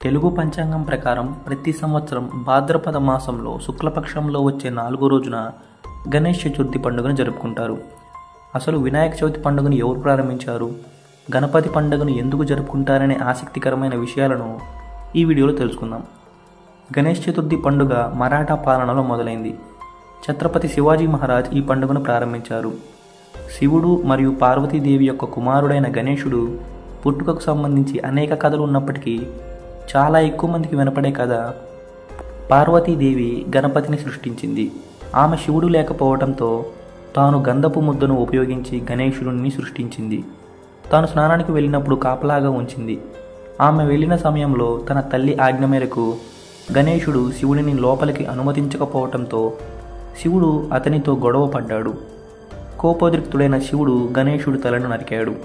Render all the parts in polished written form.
తెలుగు పంచాంగం ప్రకారం ప్రతి సంవత్సరం భాద్రపద మాసంలో శుక్లపక్షంలో వచ్చే 4వ రోజున గణేష్ చతుర్థి పండుగను జరుపుకుంటారు. అసలు వినాయక చవితి పండుగను ఎవరు ప్రారంభించారు, గణపతి పండుగను ఎందుకు జరుపుకుంటారనే ఆసక్తికరమైన విషయాలను ఈ వీడియోలో తెలుసుకుందాం. గణేష్ చతుర్థి పండుగ మరాఠా పాలనలో మొదలైంది. ఛత్రపతి శివాజీ మహారాజ్ ఈ పండుగను ప్రారంభించారు. శివుడు మరియు పార్వతీదేవి యొక్క కుమారుడైన గణేశుడు పుట్టుకకు సంబంధించి అనేక కథలు ఉన్నప్పటికీ చాలా ఎక్కువ మందికి వినపడే కథ పార్వతీదేవి గణపతిని సృష్టించింది. ఆమె శివుడు లేకపోవడంతో తాను గంధపు ముద్దను ఉపయోగించి గణేశుడిని సృష్టించింది. తాను స్నానానికి వెళ్ళినప్పుడు కాపలాగా ఉంచింది. ఆమె వెళ్ళిన సమయంలో తన తల్లి ఆజ్ఞ మేరకు గణేశుడు శివుడిని లోపలికి అనుమతించకపోవడంతో శివుడు అతనితో గొడవ పడ్డాడు. కోపోద్రిక్తుడైన శివుడు గణేశుడి తలను నరికాడు.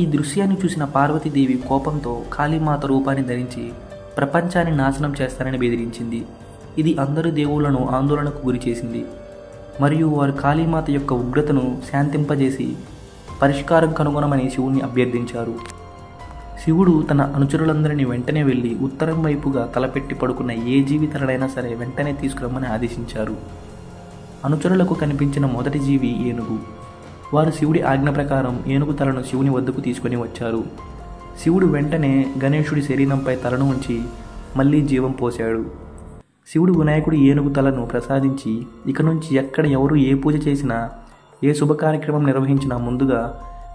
ఈ దృశ్యాన్ని చూసిన పార్వతీదేవి కోపంతో కాళీమాత రూపాన్ని ధరించి ప్రపంచాన్ని నాశనం చేస్తానని బెదిరించింది. ఇది అందరి దేవుళ్లను ఆందోళనకు గురి చేసింది మరియు వారు కాళీమాత యొక్క ఉగ్రతను శాంతింపజేసి పరిష్కారం కనుగొనమని శివుణ్ణి అభ్యర్థించారు. శివుడు తన అనుచరులందరినీ వెంటనే వెళ్ళి ఉత్తరం వైపుగా తలపెట్టి పడుకున్న ఏ జీవి తలనైనా సరే వెంటనే తీసుకురమ్మని ఆదేశించారు. అనుచరులకు కనిపించిన మొదటి జీవి ఏనుగు. వారు శివుడి ఆజ్ఞ ప్రకారం ఏనుగు తలను శివుని వద్దకు తీసుకొని వచ్చారు. శివుడు వెంటనే గణేశుడి శరీరంపై తలను ఉంచి మళ్ళీ జీవం పోశాడు. శివుడు వినాయకుడి ఏనుగు తలను ప్రసాదించి ఇక నుంచి ఎక్కడ ఎవరు ఏ పూజ చేసినా ఏ శుభ కార్యక్రమం నిర్వహించినా ముందుగా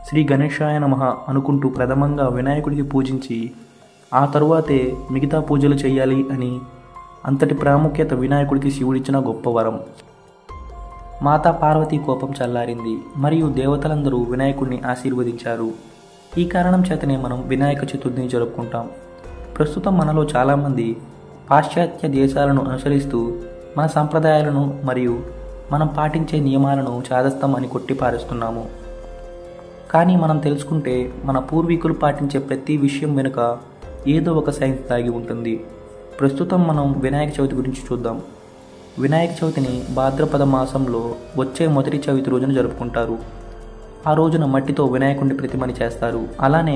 శ్రీ గణేశాయ నమః అనుకుంటూ ప్రథమంగా వినాయకుడికి పూజించి ఆ తరువాతే మిగతా పూజలు చేయాలి అని అంతటి ప్రాముఖ్యత వినాయకుడికి శివుడిచ్చిన గొప్ప వరం. మాతా పార్వతీ కోపం చల్లారింది మరియు దేవతలందరూ వినాయకుడిని ఆశీర్వదించారు. ఈ కారణం చేతనే మనం వినాయక చతుర్థిని జరుపుకుంటాం. ప్రస్తుతం మనలో చాలామంది పాశ్చాత్య దేశాలను అనుసరిస్తూ మన సంప్రదాయాలను మరియు మనం పాటించే నియమాలను చాదస్తం అని కొట్టిపారేస్తున్నాము. కానీ మనం తెలుసుకుంటే మన పూర్వీకులు పాటించే ప్రతి విషయం వెనుక ఏదో ఒక సైన్స్ దాగి ఉంటుంది. ప్రస్తుతం మనం వినాయక చవితి గురించి చూద్దాం. వినాయక చవితిని భాద్రపద మాసంలో వచ్చే మొదటి చవితి రోజున జరుపుకుంటారు. ఆ రోజున మట్టితో వినాయకుడిని ప్రతిమని చేస్తారు. అలానే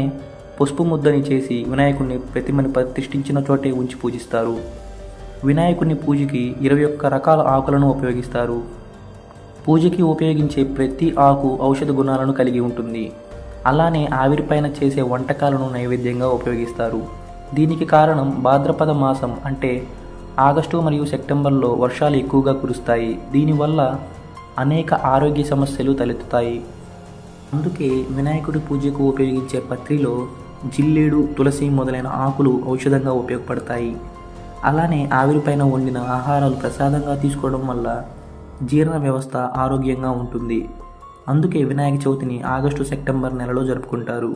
పసుపు ముద్దని చేసి వినాయకుడిని ప్రతిమని ప్రతిష్ఠించిన చోటే ఉంచి పూజిస్తారు. వినాయకుడిని పూజకి 21 రకాల ఆకులను ఉపయోగిస్తారు. పూజకి ఉపయోగించే ప్రతి ఆకు ఔషధ గుణాలను కలిగి ఉంటుంది. అలానే ఆవిరిపైన చేసే వంటకాలను నైవేద్యంగా ఉపయోగిస్తారు. దీనికి కారణం భాద్రపద మాసం అంటే ఆగస్టు మరియు సెప్టెంబర్లో వర్షాలు ఎక్కువగా కురుస్తాయి. దీనివల్ల అనేక ఆరోగ్య సమస్యలు తలెత్తుతాయి. అందుకే వినాయకుడి పూజకు ఉపయోగించే పత్రిలో జిల్లేడు, తులసి మొదలైన ఆకులు ఔషధంగా ఉపయోగపడతాయి. అలానే ఆవిరిపైన వండిన ఆహారాలు ప్రసాదంగా తీసుకోవడం వల్ల జీర్ణ వ్యవస్థ ఆరోగ్యంగా ఉంటుంది. అందుకే వినాయక చవితిని ఆగస్టు సెప్టెంబర్ నెలలో జరుపుకుంటారు.